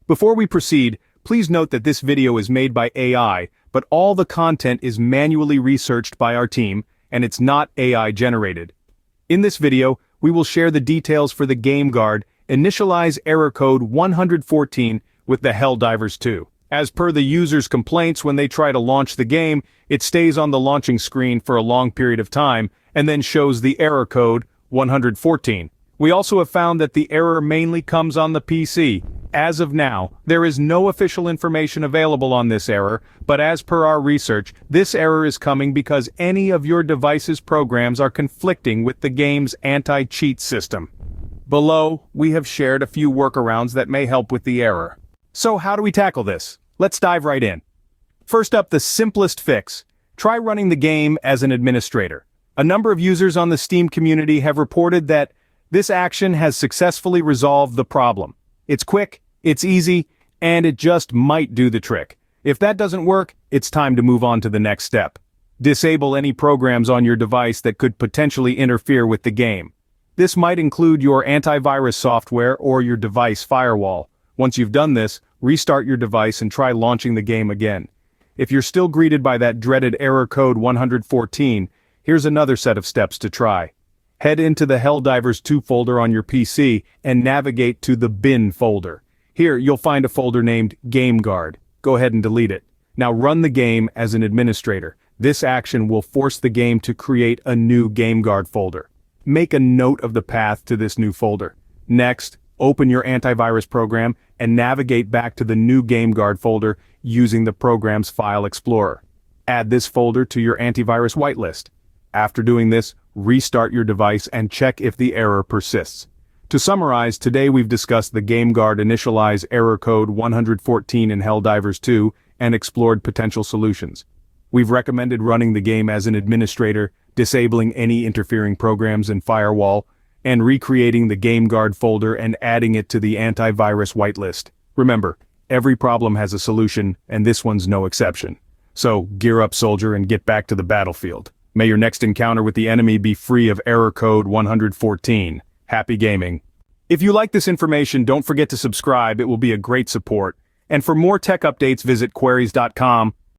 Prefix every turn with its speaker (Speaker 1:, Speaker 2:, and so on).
Speaker 1: Before we proceed, please note that this video is made by AI, but all the content is manually researched by our team, and it's not AI generated. In this video, we will share the details for the Gameguard Initialize Error Code 114 with the Helldivers 2. As per the user's complaints when they try to launch the game, it stays on the launching screen for a long period of time, and then shows the error code 114. We also have found that the error mainly comes on the PC. As of now, there is no official information available on this error, but as per our research, this error is coming because any of your device's programs are conflicting with the game's anti-cheat system. Below, we have shared a few workarounds that may help with the error. So how do we tackle this? Let's dive right in. First up, the simplest fix. Try running the game as an administrator. A number of users on the Steam community have reported that this action has successfully resolved the problem. It's quick, it's easy, and it just might do the trick. If that doesn't work, it's time to move on to the next step. Disable any programs on your device that could potentially interfere with the game. This might include your antivirus software or your device firewall. Once you've done this, restart your device and try launching the game again. If you're still greeted by that dreaded error code 114, here's another set of steps to try. Head into the Helldivers 2 folder on your PC and navigate to the bin folder. Here, you'll find a folder named Gameguard. Go ahead and delete it. Now run the game as an administrator. This action will force the game to create a new Gameguard folder. Make a note of the path to this new folder. Next, open your antivirus program and navigate back to the new Gameguard folder using the program's file explorer. Add this folder to your antivirus whitelist. After doing this, restart your device and check if the error persists. To summarize, today we've discussed the Gameguard Initialize Error Code 114 in Helldivers 2 and explored potential solutions. We've recommended running the game as an administrator, disabling any interfering programs and firewall, and recreating the Gameguard folder and adding it to the antivirus whitelist. Remember, every problem has a solution, and this one's no exception. So, gear up, soldier, and get back to the battlefield. May your next encounter with the enemy be free of error code 114. Happy gaming. If you like this information, don't forget to subscribe. It will be a great support. And for more tech updates, visit queries.com.